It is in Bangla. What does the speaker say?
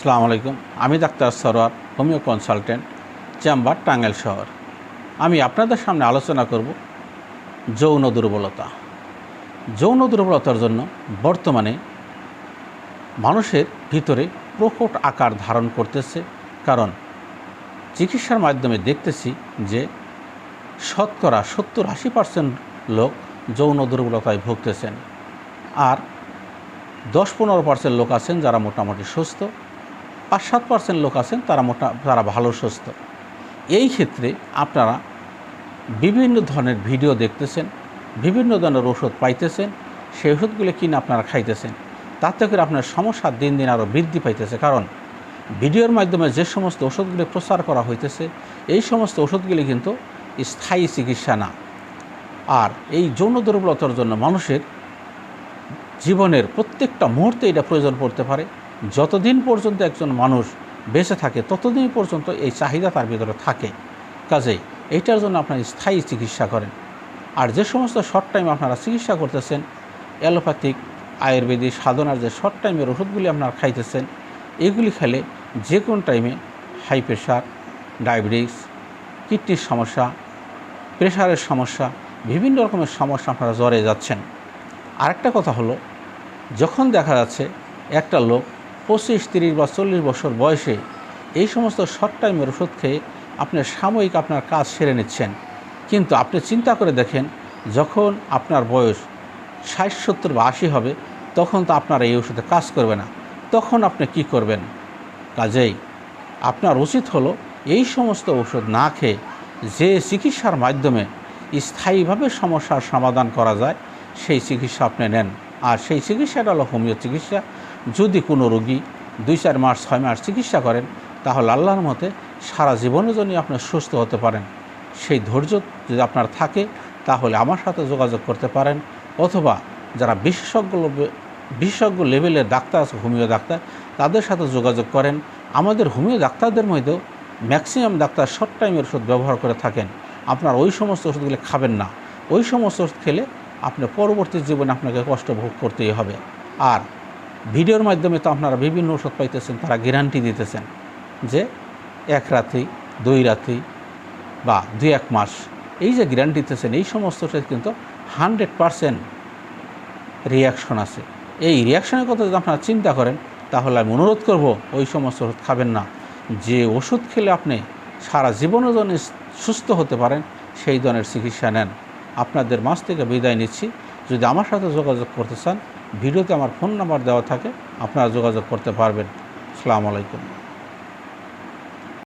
আসসালামু আলাইকুম। আমি doctor Sarwar, homeo consultant, chamber, Tangail শহর। আমি আপনাদের সামনে আলোচনা করব যৌন দুর্বলতা। যৌন দুর্বলতার জন্য বর্তমানে মানুষের ভিতরে প্রকট আকার ধারণ করতেছে, কারণ চিকিৎসার মাধ্যমে দেখতেছি যে শতকরা 70-80% লোক যৌন দুর্বলতায় ভুগতেছেন, আর 10-15% লোক আছেন যারা মোটামুটি সুস্থ, 5-7% লোক আছেন তারা ভালো সুস্থ। এই ক্ষেত্রে আপনারা বিভিন্ন ধরনের ভিডিও দেখতেছেন, বিভিন্ন ধরনের ওষুধ পাইতেছেন, সেই ওষুধগুলো কিনে আপনারা খাইতেছেন। তাতে করে আপনার সমস্যা দিন দিন আরও বৃদ্ধি পাইতেছে, কারণ ভিডিওর মাধ্যমে যে সমস্ত ওষুধগুলি প্রচার করা হইতেছে এই সমস্ত ওষুধগুলি কিন্তু স্থায়ী চিকিৎসা না। আর এই যৌন দুর্বলতার জন্য মানুষের জীবনের প্রত্যেকটা মুহূর্তে এটা প্রয়োজন পড়তে পারে। যতদিন পর্যন্ত একজন মানুষ বেঁচে থাকে ততদিন পর্যন্ত এই চাহিদা তার ভিতরে থাকে। কাজেই এইটার জন্য আপনারা স্থায়ী চিকিৎসা করেন। আর যে সমস্ত শর্ট টাইম আপনারা চিকিৎসা করতেছেন, অ্যালোপ্যাথিক, আয়ুর্বেদিক সাধনার যে শর্ট টাইমের ওষুধগুলি আপনারা খাইতেছেন, এগুলি খেলে যে কোনো টাইমে হাই প্রেশার, ডায়াবেটিস, কিডনির সমস্যা, প্রেশারের সমস্যা, বিভিন্ন রকমের সমস্যা আপনারা জ্বরে যাচ্ছেন। আরেকটা কথা হলো, যখন দেখা যাচ্ছে একটা লোক 25-30 বা 40 বছর বয়সে এই সমস্ত শর্ট টাইমের ওষুধ খেয়ে আপনার সাময়িক আপনার কাজ সেরে নিচ্ছেন, কিন্তু আপনি চিন্তা করে দেখেন যখন আপনার বয়স 60, 70 বা 80 হবে, তখন তো আপনার এই ওষুধে কাজ করবে না। তখন আপনি কি করবেন? কাজেই আপনার উচিত হলো এই সমস্ত ওষুধ না খেয়ে যে চিকিৎসার মাধ্যমে স্থায়ীভাবে সমস্যার সমাধান করা যায় সেই চিকিৎসা আপনি নেন। আর সেই চিকিৎসাটা হলো হোমিও চিকিৎসা। যদি কোনো রোগী 2-4 মাস 6 মাস চিকিৎসা করেন, তাহলে আল্লাহর মতে সারা জীবনের জন্যই আপনি সুস্থ হতে পারেন। সেই ধৈর্য যদি আপনার থাকে তাহলে আমার সাথে যোগাযোগ করতে পারেন, অথবা যারা বিশেষজ্ঞ লেভেলের ডাক্তার আছে, হোমিও ডাক্তার, তাদের সাথে যোগাযোগ করেন। আমাদের হোমিও ডাক্তারদের মধ্যেও ম্যাক্সিমাম ডাক্তার শর্ট টাইমের ওষুধ ব্যবহার করে থাকেন। আপনার ওই সমস্ত ওষুধগুলো খাবেন না। ওই সমস্ত ওষুধ খেলে আপনি পরবর্তী জীবনে আপনাকে কষ্ট ভোগ করতেই হবে। আর ভিডিওর মাধ্যমে তো আপনারা বিভিন্ন ওষুধ পাইতেছেন, তারা গ্যারান্টি দিতেছেন যে 1 রাতি, 2 রাতি বা 2-1 মাস, এই যে গ্যারান্টি দিতেছেন, এই সমস্ত ওষুধ কিন্তু 100% রিয়াকশন আছে। এই রিয়াকশনের কথা যদি আপনারা চিন্তা করেন, তাহলে আমি অনুরোধ করব ওই সমস্ত ওষুধ খাবেন না। যে ওষুধ খেলে আপনি সারা জীবনের জন্য সুস্থ হতে পারেন, সেই ধরনের চিকিৎসা নেন। আপনাদের মাঝ থেকে বিদায় নিচ্ছি। যদি আমার সাথে যোগাযোগ করতে চান, ভিডিওতে আমার ফোন নাম্বার দেওয়া থাকে, আপনারা যোগাযোগ করতে পারবেন। আসসালামু আলাইকুম।